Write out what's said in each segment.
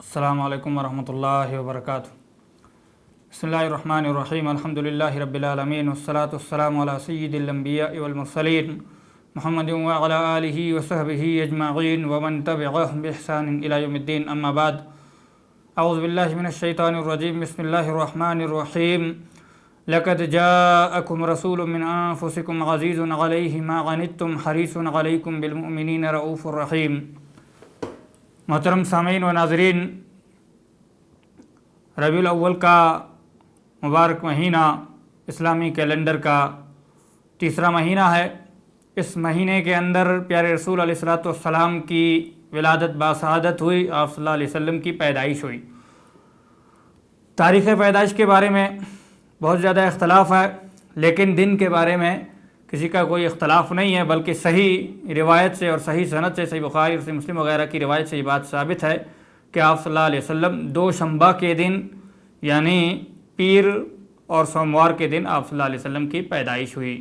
السلام علیکم ورحمۃ اللہ وبرکاتہ۔ بسم اللہ الرحمن الرحیم، الحمدللہ رب العالمین، والصلاة والسلام علی سید الانبیاء والمرسلین محمد وعلی آلہ وصحبہ اجمعین ومن تبعہم بإحسان الی یوم الدین، اما بعد۔ اعوذ باللہ من الشیطان الرجیم، بسم اللہ الرحمن الرحیم۔ لقد جاءکم رسول من انفسکم عزیز علیہ ما عنتم حریص علیکم بالمؤمنین رؤوف الرحیم۔ محترم سامعین و ناظرین، ربیع الاول کا مبارک مہینہ اسلامی کیلنڈر کا تیسرا مہینہ ہے۔ اس مہینے کے اندر پیارے رسول علیہ الصلوۃ والسلام کی ولادت باسعادت ہوئی، آپ صلی اللہ علیہ وسلم کی پیدائش ہوئی۔ تاریخ پیدائش کے بارے میں بہت زیادہ اختلاف ہے، لیکن دن کے بارے میں کسی کا کوئی اختلاف نہیں ہے، بلکہ صحیح روایت سے اور صحیح سند سے، صحیح بخاری اور صحیح مسلم وغیرہ کی روایت سے یہ بات ثابت ہے کہ آپ صلی اللہ علیہ وسلم دوشنبہ کے دن یعنی پیر اور سوموار کے دن آپ صلی اللہ علیہ وسلم کی پیدائش ہوئی۔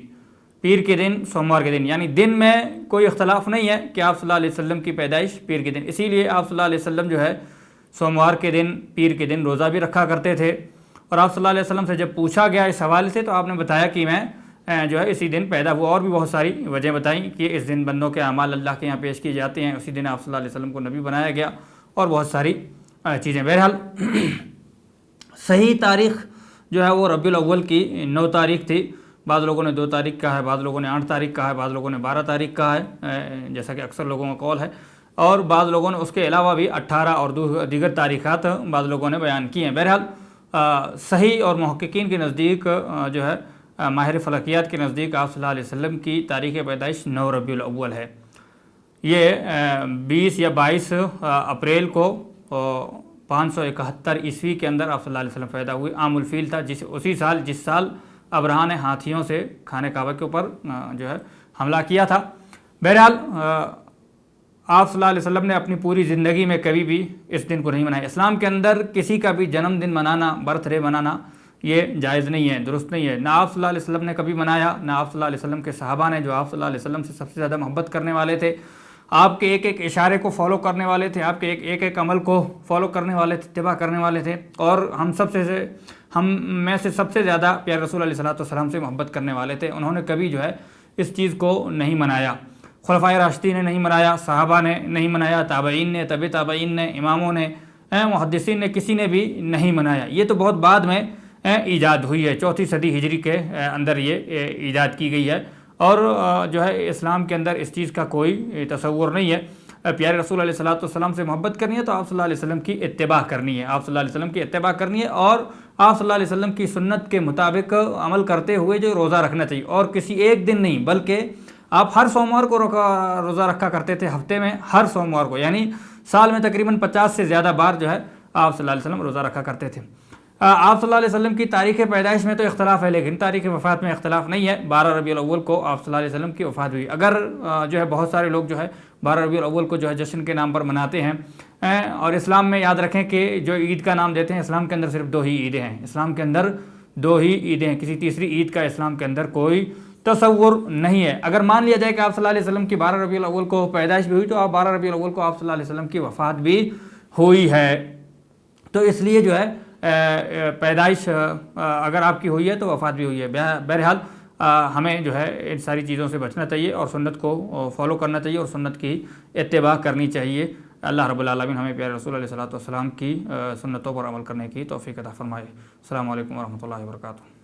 پیر کے دن، سوموار کے دن، یعنی دن میں کوئی اختلاف نہیں ہے کہ آپ صلی اللہ علیہ وسلم کی پیدائش پیر کے دن۔ اسی لیے آپ صلی اللہ علیہ وسلم جو ہے سوموار کے دن، پیر کے دن روزہ بھی رکھا کرتے تھے۔ اور آپ صلی اللہ علیہ وسلم سے جب پوچھا گیا اس حوالے سے تو آپ نے بتایا کہ میں جو ہے اسی دن پیدا ہوا، اور بھی بہت ساری وجہ بتائیں کہ اس دن بندوں کے اعمال اللہ کے یہاں پیش کیے جاتے ہیں، اسی دن آپ صلی اللہ علیہ وسلم کو نبی بنایا گیا، اور بہت ساری چیزیں۔ بہرحال صحیح تاریخ جو ہے وہ ربیع الاول کی 9 تاریخ تھی۔ بعض لوگوں نے 2 تاریخ کہا ہے، بعض لوگوں نے 8 تاریخ کہا ہے، بعض لوگوں نے 12 تاریخ کہا ہے، جیسا کہ اکثر لوگوں کا قول ہے، اور بعض لوگوں نے اس کے علاوہ بھی 18 اور دیگر تاریخات بعض لوگوں نے بیان کی ہیں۔ بہرحال صحیح اور محققین کے نزدیک جو ہے ماہر فلکیات کے نزدیک آپ صلی اللہ علیہ وسلم کی تاریخ پیدائش 9 ربیع الاول ہے۔ یہ 20 یا 22 اپریل کو 571 عیسوی کے اندر آپ صلی اللہ علیہ وسلم پیدا ہوئے۔ عام الفیل تھا، جس سال ابرہہ نے ہاتھیوں سے خانہ کعبہ کے اوپر جو ہے حملہ کیا تھا۔ بہرحال آپ صلی اللہ علیہ وسلم نے اپنی پوری زندگی میں کبھی بھی اس دن کو نہیں منایا۔ اسلام کے اندر کسی کا بھی جنم دن منانا، برتھ ڈے منانا یہ جائز نہیں ہے، درست نہیں ہے۔ نہ آپ صلی اللہ علیہ وسلم نے کبھی منایا، نہ آپ صلی اللہ علیہ وسلم کے صحابہ نے، جو آپ صلی اللہ علیہ وسلم سے سب سے زیادہ محبت کرنے والے تھے، آپ کے ایک ایک اشارے کو فالو کرنے والے تھے، آپ کے ایک ایک عمل کو فالو کرنے والے تھے، اتباع کرنے والے تھے، اور ہم میں سے سب سے زیادہ پیارے رسول علیہ الصلوۃ والسلام سے محبت کرنے والے تھے۔ انہوں نے کبھی جو ہے اس چیز کو نہیں منایا۔ خلفائے راشدین نے نہیں منایا، صحابہ نے نہیں منایا، تابعین نے، تبع تابعین نے، اماموں نے، محدثین نے، کسی نے بھی نہیں منایا۔ یہ تو بہت بعد میں ایجاد ہوئی ہے، 4 صدی ہجری کے اندر یہ ایجاد کی گئی ہے، اور جو ہے اسلام کے اندر اس چیز کا کوئی تصور نہیں ہے۔ پیارے رسول علیہ الصلوۃ والسلام سے محبت کرنی ہے تو آپ صلی اللہ علیہ وسلم کی اتباع کرنی ہے، آپ صلی اللہ علیہ وسلم کی اتباع کرنی ہے، اور آپ صلی اللہ علیہ وسلم کی سنت کے مطابق عمل کرتے ہوئے جو روزہ رکھنا چاہیے، اور کسی ایک دن نہیں، بلکہ آپ ہر سوموار کو روزہ رکھا کرتے تھے، ہفتے میں ہر سوموار کو، یعنی سال میں تقریباً 50 سے زیادہ بار جو ہے آپ صلی اللہ علیہ وسلم روزہ رکھا کرتے تھے۔ آپ صلی اللہ علیہ وسلم کی تاریخ پیدائش میں تو اختلاف ہے، لیکن تاریخ وفات میں اختلاف نہیں ہے۔ 12 ربیع الاول کو آپ صلی اللہ علیہ وسلم کی وفات ہوئی۔ اگر جو ہے بہت سارے لوگ جو ہے 12 ربیع الاول کو جو ہے جشن کے نام پر مناتے ہیں، اور اسلام میں یاد رکھیں کہ جو عید کا نام دیتے ہیں، اسلام کے اندر صرف 2 ہی عیدیں ہیں، اسلام کے اندر 2 ہی عیدیں ہیں، کسی تیسری عید کا اسلام کے اندر کوئی تصور نہیں ہے۔ اگر مان لیا جائے کہ آپ صلی اللہ علیہ وسلم کی 12 ربیع الاول کو پیدائش بھی ہوئی، تو آپ 12 ربیع الاول کو آپ صلی اللہ علیہ وسلم کی وفات بھی ہوئی ہے۔ تو اس لیے جو ہے پیدائش اگر آپ کی ہوئی ہے تو وفات بھی ہوئی ہے۔ بہرحال ہمیں جو ہے ان ساری چیزوں سے بچنا چاہیے، اور سنت کو فالو کرنا چاہیے، اور سنت کی اتباع کرنی چاہیے۔ اللہ رب العالمین ہمیں پیارے رسول علیہ الصلوۃ والسلام کی سنتوں پر عمل کرنے کی توفیق عطا فرمائے۔ السلام علیکم ورحمۃ اللہ وبرکاتہ۔